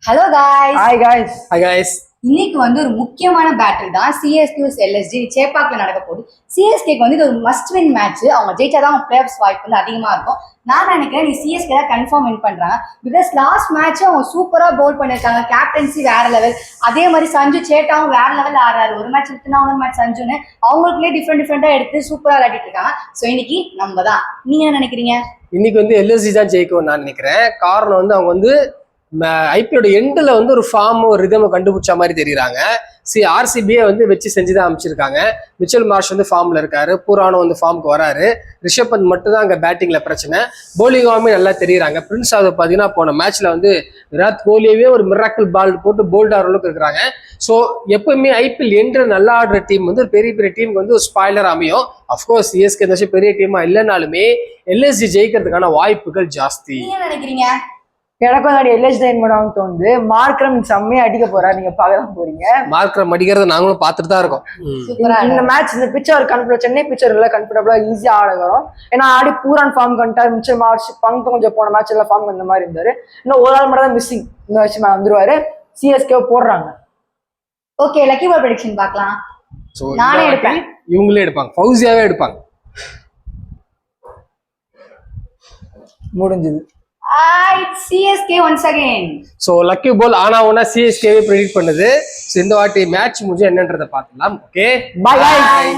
Hello guys. Hi guys. Hi guys. இன்னைக்கு வந்து ஒரு முக்கியமான பேட்டில் தான் சிஎஸ்கே எல்எஸ்ஜி சேப்பாக்கில் நடக்க போகுது. சிஎஸ்கேக்கு வந்து இது ஒரு மஸ்ட் வின் மேட்ச். அவங்க ஜெயிச்சாதான் அவங்க பிளேயர்ஸ் வாய்ப்பு வந்து அதிகமாக இருக்கும். நான் நினைக்கிறேன் நீ சிஎஸ்கே தான் கன்ஃபார்ம் வின் பண்றாங்க. பிகாஸ் லாஸ்ட் மேட்ச் அவங்க சூப்பரா பவுல் பண்ணிருக்காங்க. கேப்டன்சி வேற லெவல். அதே மாதிரி சஞ்சு சேட்டாவும் வேற லெவல் ஆடுறாரு. ஒரு மேட்ச் விட்டுனா ஒரு மேட்ச் சஞ்சுன்னு அவங்களுக்குள்ளே டிஃப்ரெண்டா எடுத்து சூப்பரா விளையாடிட்டு இருக்காங்க. ஸோ இன்னைக்கு நம்ம தான். நீங்க என்ன நினைக்கிறீங்க? இன்னைக்கு வந்து எல்எஸ்சி தான் ஜெயிக்கும் நான் நினைக்கிறேன். காரணம் வந்து அவங்க வந்து ஐபிஎலோட எண்டில் வந்து ஒரு ஃபார்ம் ஒரு ரிதம் கண்டுபிடிச்ச மாதிரி தெரியுறாங்க. ஆர்சிபியை வந்து வச்சு செஞ்சுதான் அமைச்சிருக்காங்க. மிச்சல் மார்ஷ் வந்து ஃபார்ம்ல இருக்காரு. புராணம் வந்து ஃபார்முக்கு வராரு. ரிஷப் பந்த் மட்டும் தான் அங்கே பேட்டிங்ல பிரச்சனை. பவுலிங்காமே நல்லா தெரியுறாங்க. பிரின்ஸ் ஆகுது பார்த்தீங்கன்னா போன மேட்ச்ல வந்து விராட் கோலியவே ஒரு மிராக்கிள் பால் போட்டு போல்ட் ஆகிற அளவுக்கு இருக்கிறாங்க. ஸோ எப்பவுமே ஐபிஎல் என்று நல்லா ஆடுற டீம் வந்து ஒரு பெரிய பெரிய டீமுக்கு வந்து ஒரு ஸ்பாய்லர் அமையும். அஃப்கோர்ஸ் சிஎஸ்கே இருந்தாச்சும் பெரிய டீமா இல்லைனாலுமே எல்எஸ்சி ஜெயிக்கிறதுக்கான வாய்ப்புகள் ஜாஸ்தி. நீங்க நினைக்கிறீங்க? எனக்கும் அந்த எல்எஸ் டைன் பண்ணான்னு தோணுது. மார்க்ரம் செம்மையா அடிக்க போறாரு. நீங்க பார்க்கலாம் போறீங்க. மார்க்ரம் அடிக்கிறத நாங்களும் பார்த்துட்டு தான் இருக்கோம். இந்த மேட்ச் இந்த பிச்சர் கன்ஃபிடபிள் சென்னை பிச்சர் எல்லாம் கன்ஃபிடபிளா ஈஸியா ஆட வரும். ஏன்னா ஆடி பூரான் ஃபார்ம் கண்டாரு. மிச்சல் மார்ச் பங்கு கொஞ்சம் போன மேட்ச் எல்லாம் ஃபார்ம் அந்த மாதிரி இருந்தாரு. இன்னும் ஒரு ஆள் மட்டும் தான் மிஸ்ஸிங். இந்த வருஷம் வந்துருவாரு. சிஎஸ்கே போடுறாங்க. ஓகே, லக்கி பால் ப்ரெடிக்ஷன் பார்க்கலாம். நானே எடுப்பேன். இவங்களே எடுப்பாங்க. ஃபௌசியாவே எடுப்பாங்க. முடிஞ்சது. It's CSK once again. So lucky ball ஆனா ஒன்னா சிஎஸ்கேவே ப்ரெடிக்ட் பண்ணுது. ஸோ இந்த வாட்டி மேட்ச் முடிஞ்சு என்னன்றதை பார்த்துலாம். ஓகே, பாய்.